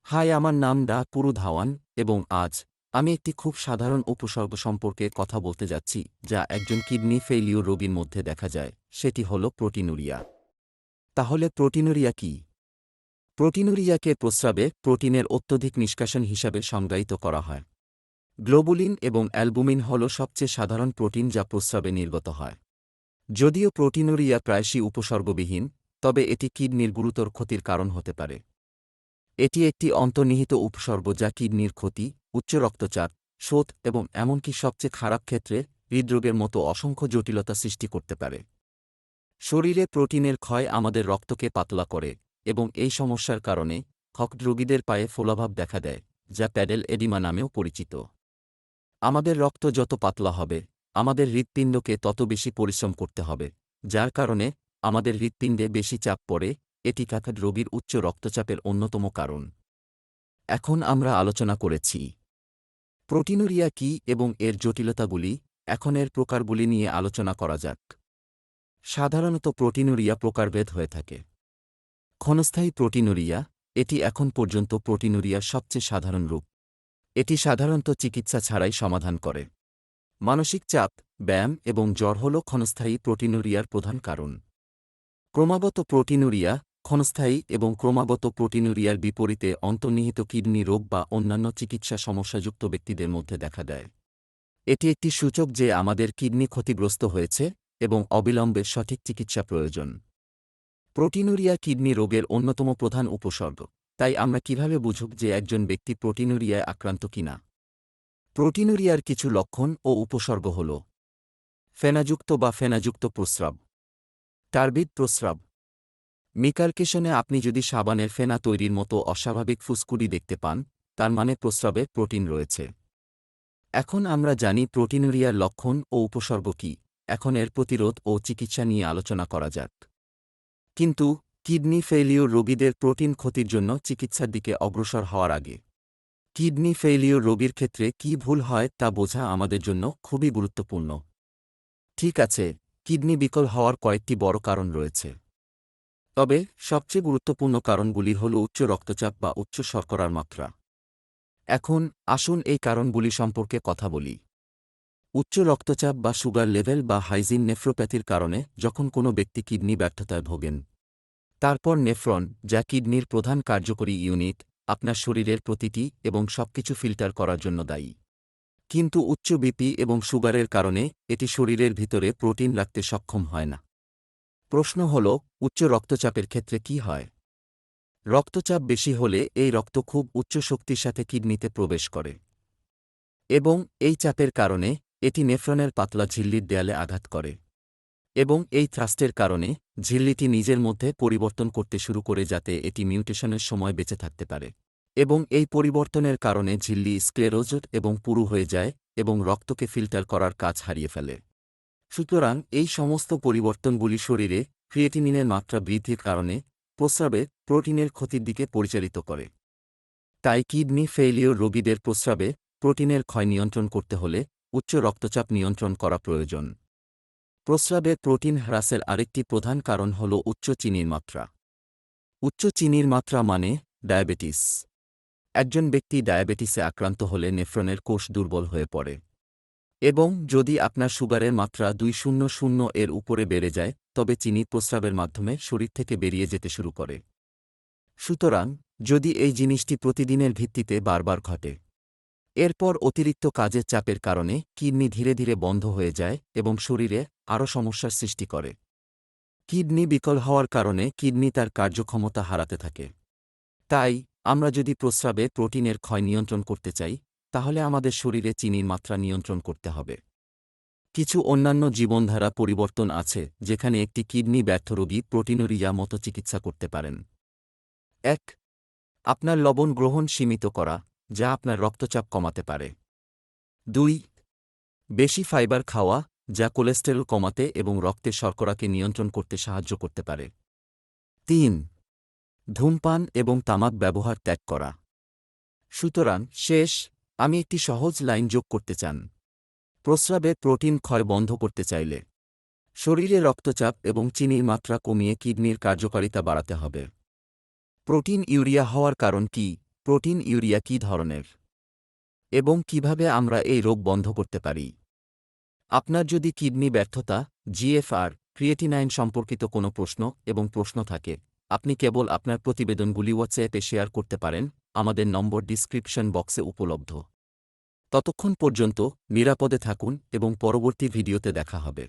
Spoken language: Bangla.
হাই, আমার নাম পুরু ধাওয়ান এবং আজ আমি একটি খুব সাধারণ উপসর্গ সম্পর্কে কথা বলতে যাচ্ছি যা একজন কিডনি ফেইলিওর রোগীর মধ্যে দেখা যায়। সেটি হল প্রোটিনুরিয়া। তাহলে প্রোটিনুরিয়া কি? প্রোটিনুরিয়াকে প্রস্রাবে প্রোটিনের অত্যধিক নিষ্কাশন হিসাবে সংজ্ঞায়িত করা হয়। গ্লোবুলিন এবং অ্যালবুমিন হল সবচেয়ে সাধারণ প্রোটিন যা প্রস্রাবে নির্গত হয়। যদিও প্রোটিনুরিয়া প্রায়শই উপসর্গবিহীন, তবে এটি কিডনির গুরুতর ক্ষতির কারণ হতে পারে। এটি একটি অন্তর্নিহিত উপসর্গ যা কিডনির ক্ষতি, উচ্চ রক্তচাপ, শোথ এবং এমনকি সবচেয়ে খারাপ ক্ষেত্রে হৃদরোগের মতো অসংখ্য জটিলতা সৃষ্টি করতে পারে। শরীরে প্রোটিনের ক্ষয় আমাদের রক্তকে পাতলা করে এবং এই সমস্যার কারণে রোগীদের পায়ে ফোলাভাব দেখা দেয়, যা প্যাডেল এডিমা নামেও পরিচিত। আমাদের রক্ত যত পাতলা হবে, আমাদের হৃৎপিণ্ডকে তত বেশি পরিশ্রম করতে হবে, যার কারণে আমাদের হৃৎপিণ্ডে বেশি চাপ পড়ে। এটি রোগীর উচ্চ রক্তচাপের অন্যতম কারণ। এখন আমরা আলোচনা করেছি প্রোটিনুরিয়া কী এবং এর জটিলতাগুলি। এখন এর প্রকারগুলি নিয়ে আলোচনা করা যাক। সাধারণত প্রোটিনুরিয়া প্রকারভেদ হয়ে থাকে। ক্ষণস্থায়ী প্রোটিনুরিয়া, এটি এখন পর্যন্ত প্রোটিনুরিয়ার সবচেয়ে সাধারণ রূপ। এটি সাধারণত চিকিৎসা ছাড়াই সমাধান করে। মানসিক চাপ, ব্যায়াম এবং জ্বর হল ক্ষণস্থায়ী প্রোটিনুরিয়ার প্রধান কারণ। ক্রমাগত প্রোটিনুরিয়া ক্ষণস্থায়ী এবং ক্রমাগত প্রোটিনুরিয়ার বিপরীতে অন্তর্নিহিত কিডনি রোগ বা অন্যান্য চিকিৎসা সমস্যাযুক্ত ব্যক্তিদের মধ্যে দেখা দেয়। এটি একটি সূচক যে আমাদের কিডনি ক্ষতিগ্রস্ত হয়েছে এবং অবিলম্বে সঠিক চিকিৎসা প্রয়োজন। প্রোটিনুরিয়া কিডনি রোগের অন্যতম প্রধান উপসর্গ। তাই আমরা কিভাবে বুঝব যে একজন ব্যক্তি প্রোটিনুরিয়ায় আক্রান্ত কিনা? প্রোটিনুরিয়ার কিছু লক্ষণ ও উপসর্গ হল: ফেনাযুক্ত বা ফেনাযুক্ত প্রস্রাব, টার্বিড প্রস্রাব। মিকারকেশনে আপনি যদি সাবানের ফেনা তৈরির মতো অস্বাভাবিক ফুসকুড়ি দেখতে পান, তার মানে প্রস্রাবে প্রোটিন রয়েছে। এখন আমরা জানি প্রোটিনুরিয়ার লক্ষণ ও উপসর্গ কী। এখন এর প্রতিরোধ ও চিকিৎসা নিয়ে আলোচনা করা যাক। কিন্তু কিডনি ফেইলিওর রোগীদের প্রোটিন ক্ষতির জন্য চিকিৎসার দিকে অগ্রসর হওয়ার আগে কিডনি ফেইলিওর রোগীর ক্ষেত্রে কী ভুল হয় তা বোঝা আমাদের জন্য খুবই গুরুত্বপূর্ণ। ঠিক আছে, কিডনি বিকল হওয়ার কয়েকটি বড় কারণ রয়েছে। তবে সবচেয়ে গুরুত্বপূর্ণ কারণগুলি হল উচ্চ রক্তচাপ বা উচ্চ শর্করার মাত্রা। এখন আসুন এই কারণগুলি সম্পর্কে কথা বলি। উচ্চ রক্তচাপ বা সুগার লেভেল বা হাইজিন নেফ্রোপ্যাথির কারণে যখন কোনো ব্যক্তি কিডনি ব্যর্থতায় ভোগেন, তারপর নেফ্রন, যা কিডনির প্রধান কার্যকরী ইউনিট, আপনার শরীরের প্রতিটি এবং সবকিছু ফিল্টার করার জন্য দায়ী। কিন্তু উচ্চ বিপি এবং সুগারের কারণে এটি শরীরের ভিতরে প্রোটিন রাখতে সক্ষম হয় না। প্রশ্ন হল, উচ্চ রক্তচাপের ক্ষেত্রে কি হয়? রক্তচাপ বেশি হলে এই রক্ত খুব উচ্চ শক্তির সাথে কিডনিতে প্রবেশ করে এবং এই চাপের কারণে এটি নেফ্রনের পাতলা ঝিল্লির দেয়ালে আঘাত করে এবং এই থ্রাস্টের কারণে ঝিল্লিটি নিজের মধ্যে পরিবর্তন করতে শুরু করে যাতে এটি মিউটেশনের সময় বেঁচে থাকতে পারে। এবং এই পরিবর্তনের কারণে ঝিল্লি স্ক্লেরোজড এবং পুরু হয়ে যায় এবং রক্তকে ফিল্টার করার কাজ হারিয়ে ফেলে। সুতরাং এই সমস্ত পরিবর্তনগুলি শরীরে ক্রিয়েটিনিনের মাত্রা বৃদ্ধির কারণে প্রস্রাবে প্রোটিনের ক্ষতির দিকে পরিচালিত করে। তাই কিডনি ফেইলিওর রোগীদের প্রস্রাবে প্রোটিনের ক্ষয় নিয়ন্ত্রণ করতে হলে উচ্চ রক্তচাপ নিয়ন্ত্রণ করা প্রয়োজন। প্রস্রাবে প্রোটিন হ্রাসের আরেকটি প্রধান কারণ হল উচ্চ চিনির মাত্রা। উচ্চ চিনির মাত্রা মানে ডায়াবেটিস। একজন ব্যক্তি ডায়াবেটিসে আক্রান্ত হলে নেফ্রনের কোষ দুর্বল হয়ে পড়ে এবং যদি আপনার সুগারের মাত্রা 200 এর উপরে বেড়ে যায়, তবে চিনি প্রস্রাবের মাধ্যমে শরীর থেকে বেরিয়ে যেতে শুরু করে। সুতরাং যদি এই জিনিসটি প্রতিদিনের ভিত্তিতে বারবার ঘটে, এরপর অতিরিক্ত কাজের চাপের কারণে কিডনি ধীরে ধীরে বন্ধ হয়ে যায় এবং শরীরে আরও সমস্যার সৃষ্টি করে। কিডনি বিকল হওয়ার কারণে কিডনি তার কার্যক্ষমতা হারাতে থাকে। তাই আমরা যদি প্রস্রাবে প্রোটিনের ক্ষয় নিয়ন্ত্রণ করতে চাই, তাহলে আমাদের শরীরে চিনির মাত্রা নিয়ন্ত্রণ করতে হবে। কিছু অন্যান্য জীবনধারা পরিবর্তন আছে যেখানে একটি কিডনি ব্যর্থ রোগী প্রোটিনুরিয়া মতো চিকিৎসা করতে পারেন। ১. আপনার লবণ গ্রহণ সীমিত করা, যা আপনার রক্তচাপ কমাতে পারে। ২. বেশি ফাইবার খাওয়া, যা কোলেস্টেরল কমাতে এবং রক্তে শর্করাকে নিয়ন্ত্রণ করতে সাহায্য করতে পারে। ৩. ধূমপান এবং তামাক ব্যবহার ত্যাগ করা। সুতরাং আমি একটি সহজ লাইন যোগ করতে চান। প্রস্রাবে প্রোটিন ক্ষয় বন্ধ করতে চাইলে শরীরে রক্তচাপ এবং চিনির মাত্রা কমিয়ে কিডনির কার্যকারিতা বাড়াতে হবে। প্রোটিন ইউরিয়া হওয়ার কারণ কি প্রোটিন ইউরিয়া কী ধরনের এবং কিভাবে আমরা এই রোগ বন্ধ করতে পারি। আপনার যদি কিডনি ব্যর্থতা, জিএফআর, ক্রিয়েটিনাইন সম্পর্কিত কোনো প্রশ্ন থাকে, আপনি কেবল আপনার প্রতিবেদনগুলি হোয়াটসঅ্যাপে শেয়ার করতে পারেন, আমাদের নম্বর ডিসক্রিপশন বক্সে উপলব্ধ। ততক্ষণ পর্যন্ত নিরাপদে থাকুন এবং পরবর্তী ভিডিওতে দেখা হবে।